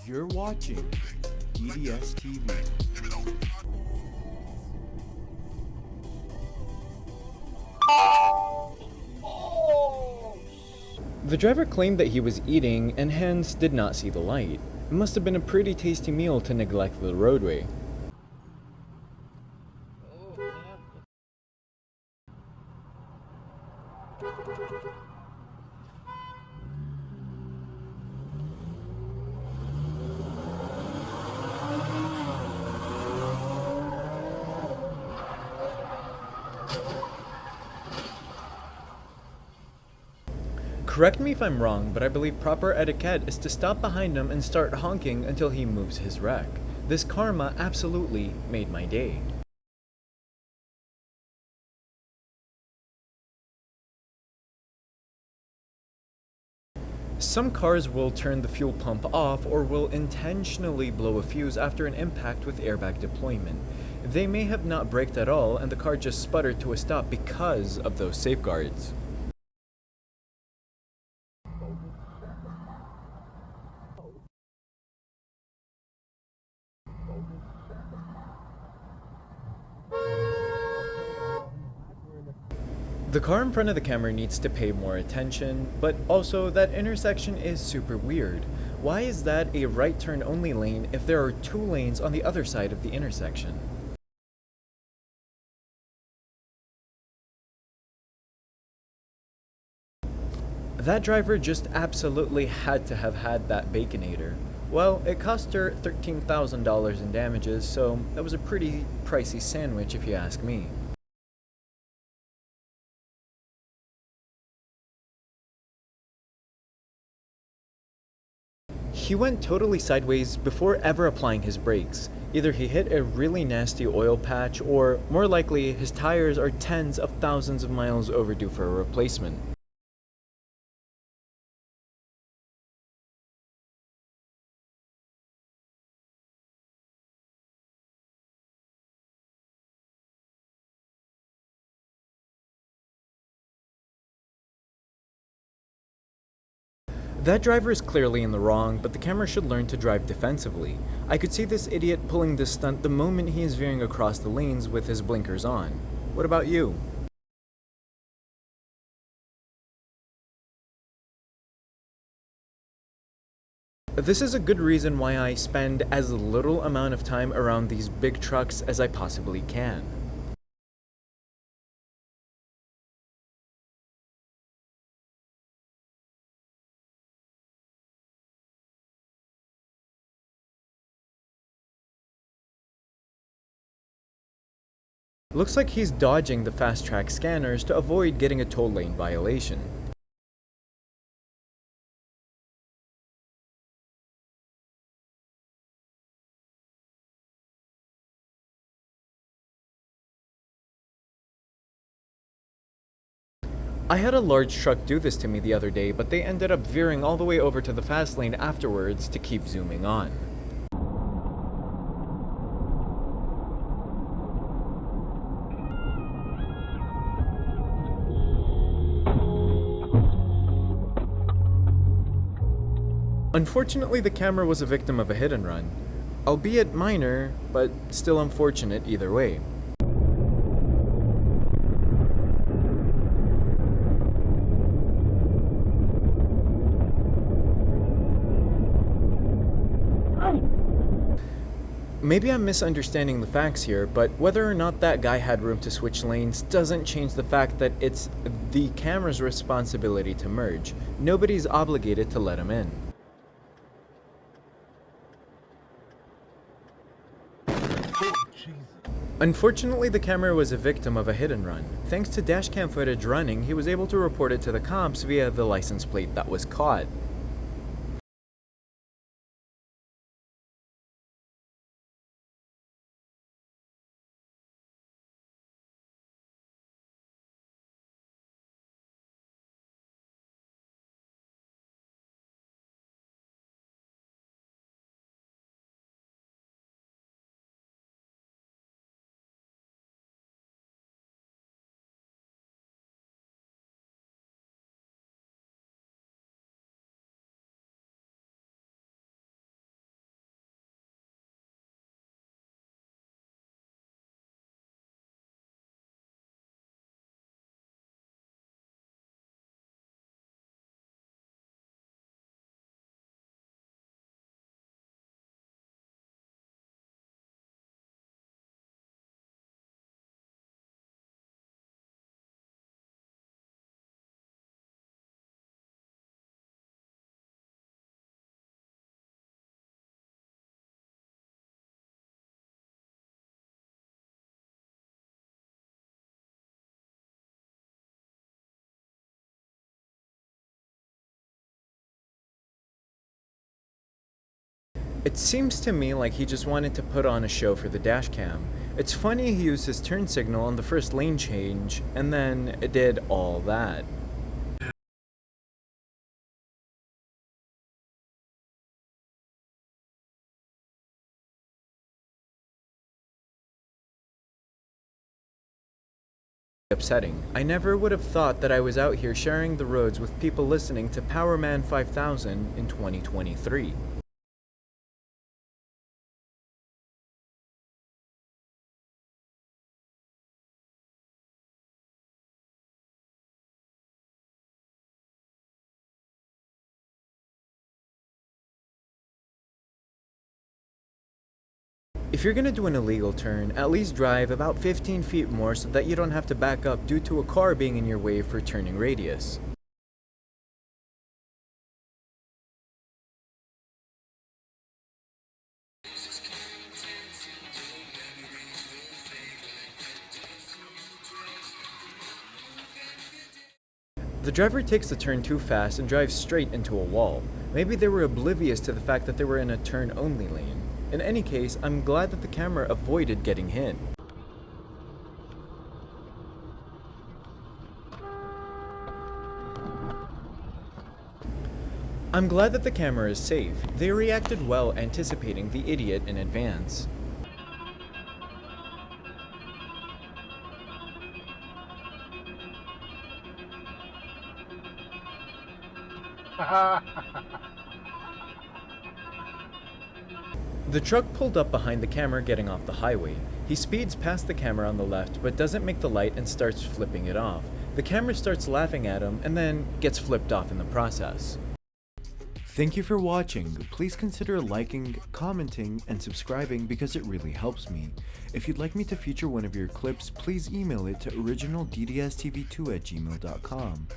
You're watching EDS TV. The driver claimed that he was eating and hence did not see the light. It must have been a pretty tasty meal to neglect the roadway. Correct me if I'm wrong, but I believe proper etiquette is to stop behind him and start honking until he moves his wreck. This karma absolutely made my day. Some cars will turn the fuel pump off or will intentionally blow a fuse after an impact with airbag deployment. They may have not braked at all and the car just sputtered to a stop because of those safeguards. The car in front of the camera needs to pay more attention, but also that intersection is super weird. Why is that a right turn only lane if there are two lanes on the other side of the intersection? That driver just absolutely had to have had that Baconator. Well, it cost her $13,000 in damages, so that was a pretty pricey sandwich if you ask me. He went totally sideways before ever applying his brakes. Either he hit a really nasty oil patch, or more likely, his tires are tens of thousands of miles overdue for a replacement. That driver is clearly in the wrong, but the camera should learn to drive defensively. I could see this idiot pulling this stunt the moment he is veering across the lanes with his blinkers on. What about you? This is a good reason why I spend as little amount of time around these big trucks as I possibly can. Looks like he's dodging the fast track scanners to avoid getting a toll lane violation. I had a large truck do this to me the other day, but they ended up veering all the way over to the fast lane afterwards to keep zooming on. Unfortunately, the camera was a victim of a hit and run. Albeit minor, but still unfortunate either way. Maybe I'm misunderstanding the facts here, but whether or not that guy had room to switch lanes doesn't change the fact that it's the camera's responsibility to merge. Nobody's obligated to let him in. Unfortunately, the camera was a victim of a hit and run. Thanks to dashcam footage running, he was able to report it to the cops via the license plate that was caught. It seems to me like he just wanted to put on a show for the dashcam. It's funny he used his turn signal on the first lane change, and then it did all that. Upsetting. I never would have thought that I was out here sharing the roads with people listening to Powerman 5000 in 2023. If you're gonna do an illegal turn, at least drive about 15 feet more so that you don't have to back up due to a car being in your way for turning radius. The driver takes the turn too fast and drives straight into a wall. Maybe they were oblivious to the fact that they were in a turn-only lane. In any case, I'm glad that the camera avoided getting hit. I'm glad that the camera is safe. They reacted well, anticipating the idiot in advance. The truck pulled up behind the camera getting off the highway. He speeds past the camera on the left but doesn't make the light and starts flipping it off. The camera starts laughing at him and then gets flipped off in the process. Thank you for watching. Please consider liking, commenting, and subscribing because it really helps me. If you'd like me to feature one of your clips, please email it to originalddsTV2@gmail.com.